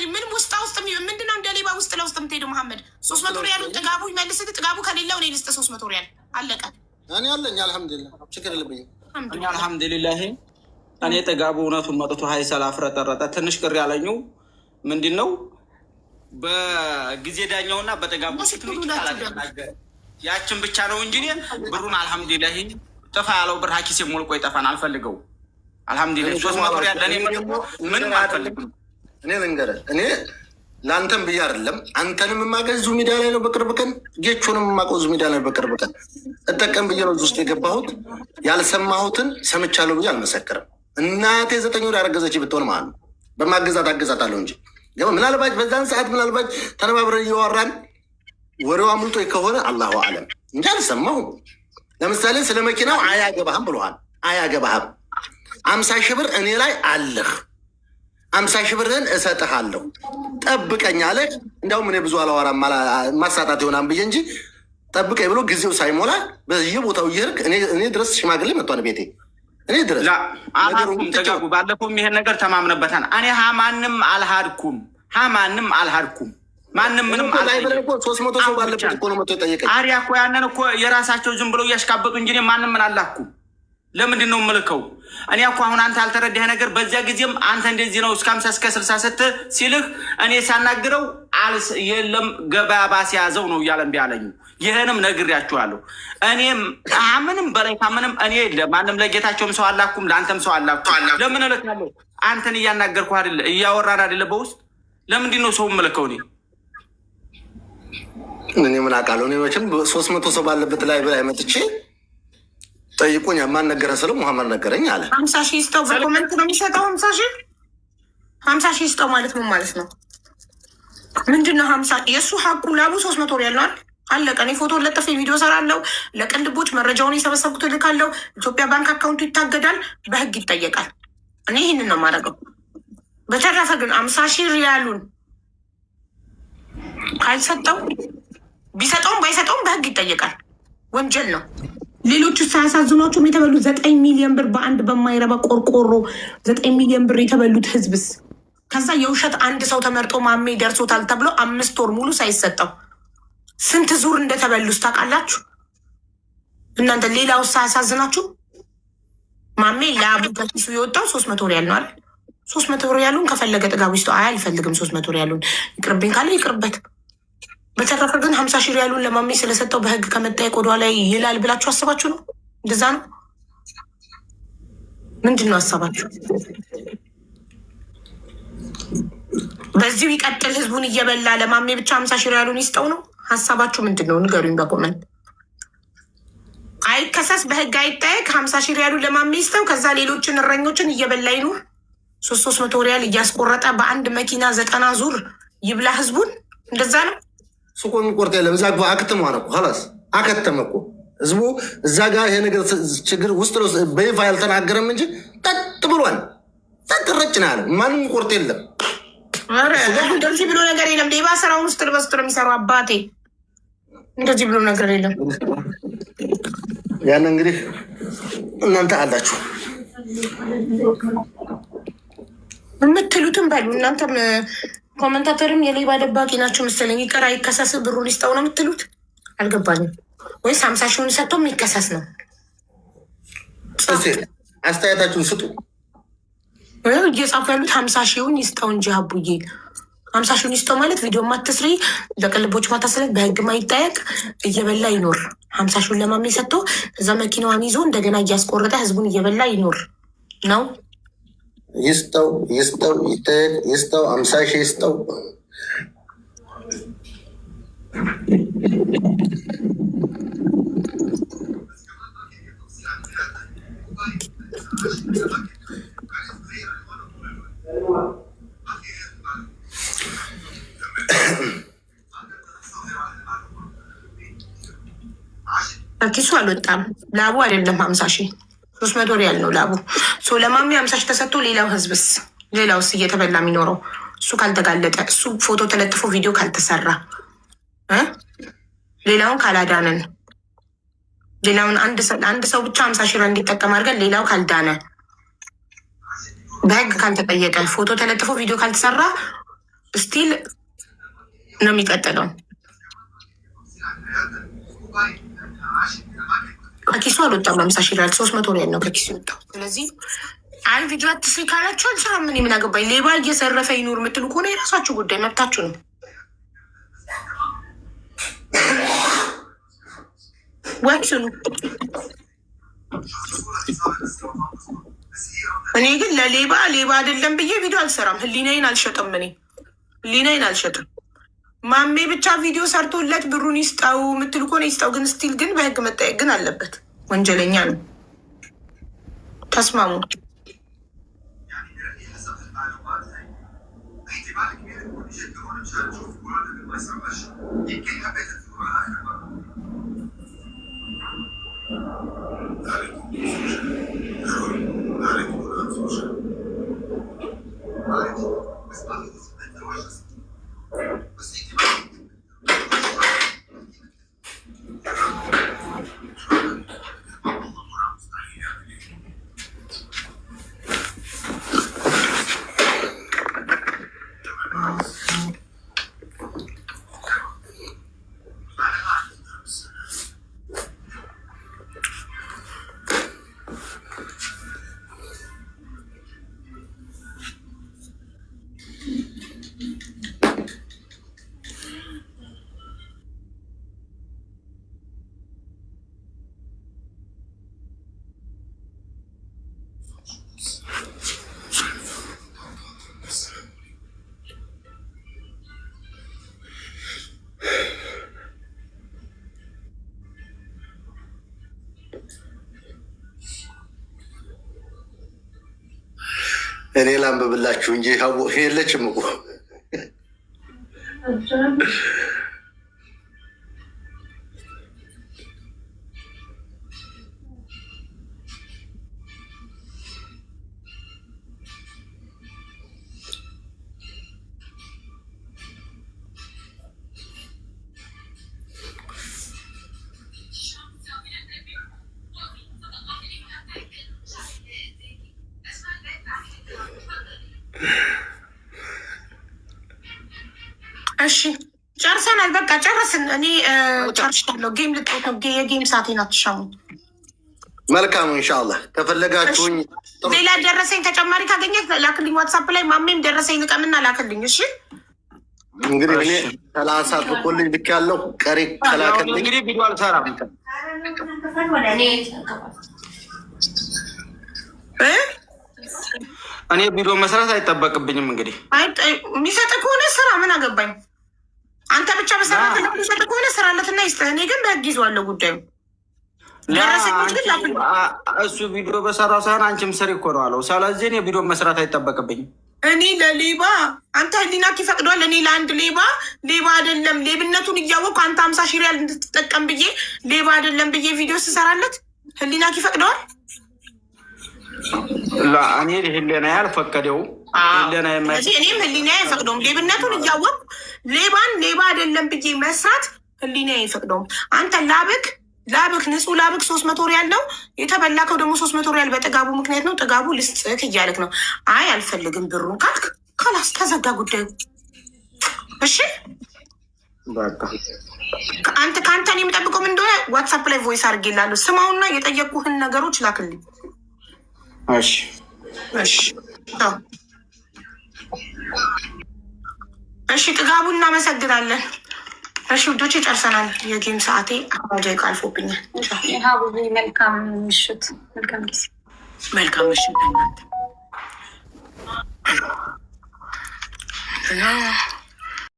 ምንም ውስጥ ምንድነው እንደ ሌባ ውስጥ ለውስጥ የምትሄደው? መሐመድ 300 ሪያሉን ጥጋቡ ይመልስልህ። ጥጋቡ ከሌለው እኔ ልስጥ 300 ሪያል አለቀ። እኔ አለኝ አልሐምዱሊላህ፣ ችግር የለብኝም። አልሐምዱሊላህ እኔ ጥጋቡ እውነቱን መጥቶ ሀይሰላ አፍረጠረጠ። ትንሽ ቅር ያለኝ ምንድነው በጊዜ ዳኛውና በጥጋቡ ያችን ብቻ ነው እንጂ ብሩን አልሐምዱሊላህ ጥፋ ያለው ብር ሀኪሴ ሞልቆ ይጠፋን አልፈልገው። አልሐምዱሊላህ 300 ሪያል ለእኔ ምንም አልፈልግም። እኔ ልንገርህ፣ እኔ ለአንተም ብዬ አይደለም አንተንም የማገዙ ሚዲያ ላይ ነው በቅርብ ቀን፣ ጌቹንም የማቆዙ ሚዲያ ላይ በቅርብ ቀን እጠቀም ብዬ ነው ውስጥ የገባሁት። ያልሰማሁትን ሰምቻለሁ ብዬ አልመሰክርም። እናቴ 9 ወር ያረገዘች ብትሆን ማለት ነው በማገዛት አገዛታለሁ እንጂ ምናልባት በዛን ሰዓት ምናልባት ተነባብረን እያወራን ወሬዋ አምልጦ ከሆነ አላሁ አለም እንጂ አልሰማሁም። ለምሳሌ ስለ መኪናው አያገባህም ብለዋል። አያገባህም 50 ሺህ ብር እኔ ላይ አለህ 50 ሺህ ብርህን እሰጥሃለሁ ጠብቀኝ አለህ። እንዲያውም እኔ ብዙ አላወራም ማሳጣት ይሆናል ብዬ እንጂ ጠብቀኝ ብሎ ጊዜው ሳይሞላ በየቦታው እየሄድክ እኔ ድረስ ሽማግሌ መጥቷን ቤቴ እኔ ድረስ ተጋቡ። ባለፈው ይሄን ነገር ተማምነበታል። እኔ ማንም አልሃድኩም ማንም ምንም አልሃድኩም። 300 ሰው ባለበት እኮ ነው መጥቶ የጠየቀኝ። አሪያ እኮ ያንን እኮ የራሳቸው ዝም ብለው እያሽካበጡ እንጂ ማንም ምን አላኩም። ለምንድን ነው የምልከው? እኔ እኮ አሁን አንተ አልተረዳህ ነገር በዚያ ጊዜም አንተ እንደዚህ ነው እስከ 50 እስከ 60 ሲልህ እኔ ሳናግረው የለም ገበያ ባስ ያዘው ነው እያለም ቢያለኝ ይህንም ነግሬያችኋለሁ። እኔም ምንም በላይ ከምንም እኔ ለማንም ለጌታቸውም ሰው አላኩም ለአንተም ሰው አላኩም። ለምን እልካለሁ? አንተን እያናገርኩ አይደለ እያወራን አይደለ በውስጥ ለምንድን ነው ሰው የምልከው? እኔ ምን አውቃለሁ? እኔ መቼም 300 ሰው ባለበት ላይ በላይ መጥቼ ጠይቁኝ። ማን ነገረ ስለው ሙሐመድ ነገረኝ አለ። 50 ሺህ ስጠው በኮመንት ነው የሚሰጠው። 50 ሺህ ስጠው ማለት ምን ማለት ነው? ምንድነው 50? የእሱ ሀቁ ላቡ 300 ሪያል ነው አይደል? አለቀ። እኔ ፎቶ ለጥፌ ቪዲዮ ሰራለሁ። ለቅንድቦች መረጃውን የሰበሰብኩት እልካለሁ። ኢትዮጵያ ባንክ አካውንቱ ይታገዳል፣ በህግ ይጠየቃል። እኔ ይህንን ነው የማደርገው። በተረፈ ግን 50 ሺህ ሪያሉን ካልሰጠው ቢሰጠውም ባይሰጠውም በህግ ይጠየቃል። ወንጀል ነው። ሌሎቹ ሳያሳዝኗቸውም የተበሉት 9 ሚሊዮን ብር በአንድ በማይረባ ቆርቆሮ 9 ሚሊዮን ብር የተበሉት ህዝብስ ከዛ የውሸት አንድ ሰው ተመርጦ ማሜ ደርሶታል ተብሎ 5 ወር ሙሉ ሳይሰጠው ስንት ዙር እንደተበሉስ ታውቃላችሁ እናንተ? ሌላው ሳያሳዝናችሁ ማሜ ለአቡ ከኪሱ የወጣው 300 ሪያል ነው አይደል? 300 ሪያሉን ከፈለገ ጥጋቡ ይስጠው። አልፈልግም 300 ሪያሉን ይቅርብኝ ካለ ይቅርበት። በተረፈ ግን 50 ሺህ ሪያሉን ለማሜ ስለሰጠው በህግ ከመጠየቅ ወደኋላ ይላል ብላችሁ አስባችሁ ነው? እንደዛ ነው? ምንድን ነው ሀሳባችሁ? በዚሁ ይቀጥል ህዝቡን እየበላ ለማሜ ብቻ 50 ሺህ ሪያሉን ይስጠው ነው ሀሳባችሁ? ምንድን ነው ንገሩኝ በኮመንት። አይከሰስ በህግ አይጠየቅ 50 ሺህ ሪያሉን ለማሜ ይስጠው። ከዛ ሌሎችን እረኞችን እየበላ ይኑር። 300 ሪያል እያስቆረጠ በአንድ መኪና 90 ዙር ይብላ ህዝቡን። እንደዛ ነው? ሱቆ የሚቆርጥ የለም። እዛ አክትሟ ነው ላስ አከተመ እኮ ህዝቡ እዛ ጋር ይሄ ነገር ችግር ውስጥ ነው በይፋ ያልተናገረም እንጂ ጠጥ ብሏል። ጠጥ ረጭ ነው ያለ። ማንም ቆርጥ የለም። እንደዚህ ብሎ ነገር የለም። ሌባ ስራውን ውስጥ ልበስጥ ነው የሚሰራው። አባቴ እንደዚህ ብሎ ነገር የለም። ያን እንግዲህ እናንተ አላችሁ የምትሉትም በሉ እናንተም። ኮመንታተርም የሌባ ደባቂ ናቸው መሰለኝ። ይቀር አይከሰስ ብሩን ይስጠው ነው የምትሉት? አልገባኝም። ወይስ 50 ሺውን ሰጥቶ የሚከሰስ ነው? አስተያየታችሁን ስጡ። እየጻፉ ያሉት 50 ሺውን ይስጠው እንጂ አቡዬ 50 ሺውን ይስጠው ማለት ቪዲዮ ማትስሪ ለቅልቦች ማታስለት በህግ ማይጠየቅ እየበላ ይኖር። 50 ሺውን ለማሜ ሰጥቶ እዛ መኪናዋን ይዞ እንደገና እያስቆረጠ ህዝቡን እየበላ ይኖር ነው። ይስጠው 50 ሺህ ይስጠው። ኪሱ አልወጣም። ላቡ አይደለም 50 ሺህ 300 ሪያል ነው ላቡ። ለማሚ 50 ሺህ ተሰጥቶ ሌላው ህዝብስ ሌላውስ እየተበላ የሚኖረው እሱ ካልተጋለጠ እሱ ፎቶ ተለጥፎ ቪዲዮ ካልተሰራ ሌላውን ካላዳነን ሌላውን አንድ ሰው ብቻ 50 ሺህ እንዲጠቀም አድርገን ሌላው ካልዳነ በህግ ካልተጠየቀ ፎቶ ተለጥፎ ቪዲዮ ካልተሰራ ስቲል ነው የሚቀጥለው። ከኪሱ አልወጣም። 50 ሺህ ሪያል 300 ሪያል ነው ከኪሱ የወጣው። ስለዚህ አይ ቪዲዮ አትስሪ ካላችሁ አልሰራም። ምን ምን አገባኝ? ሌባ እየሰረፈ ይኑር የምትሉ ከሆነ የራሳችሁ ጉዳይ፣ መብታችሁ ነው። ወስኑ። እኔ ግን ለሌባ ሌባ አይደለም ብዬ ቪዲዮ አልሰራም። ህሊናዬን አልሸጥም። እኔ ህሊናዬን አልሸጥም። ማሜ ብቻ ቪዲዮ ሰርቶለት ብሩን ይስጠው የምትሉ ከሆነ ይስጠው። ግን ስቲል ግን በህግ መጠየቅ ግን አለበት። ወንጀለኛ ነው። ተስማሙ። እኔ ላንብብላችሁ እንጂ የለችም እኮ እሺ ጨርሰናል። በቃ ጨረስን። እኔ ጨርሻለሁ። ጌም ልጠው ነው። የጌም ሰዓቴን አትሻሙ። መልካም ኢንሻአላህ። ከፈለጋችሁኝ ሌላ ደረሰኝ ተጨማሪ ካገኘት ላክልኝ። ዋትሳፕ ላይ ማሜም ደረሰኝ ልቀምና ላክልኝ። እሺ እንግዲህ እኔ 30 ተቆልኝ ልክ ያለው ቀሪ ከላከልኝ እንግዲህ ቪዲዮ አልሰራም። እኔ ቪዲዮ መስራት አይጠበቅብኝም። እንግዲህ የሚሰጥ ከሆነ ስራ ምን አገባኝ? አንተ ብቻ በሰራት የሚሰጥ ከሆነ ስራለትና ይስጥህ። እኔ ግን በህግ ይዘዋለሁ ጉዳዩ። እሱ ቪዲዮ በሰራው ሳይሆን አንቺም ስሪ እኮ ነው አለው። ስለዚህ እኔ ቪዲዮ መስራት አይጠበቅብኝም። እኔ ለሌባ አንተ ህሊናክ ይፈቅደዋል። እኔ ለአንድ ሌባ ሌባ አይደለም ሌብነቱን እያወቅሁ አንተ 50 ሺህ ሪያል እንድትጠቀም ብዬ ሌባ አይደለም ብዬ ቪዲዮ ስሰራለት ህሊናክ ይፈቅደዋል? እኔ ህሊና ያልፈቀደው እኔም ህሊና አይፈቅደውም። ሌብነቱን እያወቅሁ ሌባን ሌባ አይደለም ብዬ መስራት ህሊና አይፈቅደውም። አንተ ላብክ ንጹህ ላብክ 300 ሪያል ነው የተበላከው። ደግሞ 300 ሪያል በጥጋቡ ምክንያት ነው። ጥጋቡ ልስጥክ እያልክ ነው። አይ አልፈልግም ብሩን ካልክ ካላስ ተዘጋ ጉዳዩ። እሺ አንተ ከአንተን የምጠብቀው ምን እንደሆነ ዋትሳፕ ላይ ቮይስ አድርጌላለሁ። ስማውና የጠየቁህን ነገሮች ላክልኝ። እሺ እሺ ጥጋቡ እናመሰግናለን። እሺ ውዶቼ ጨርሰናል። የጌም ሰዓቴ ደቂቃ አልፎብኛል። መልካም ምሽት፣ መልካም ጊዜ፣ መልካም ምሽት እናንተ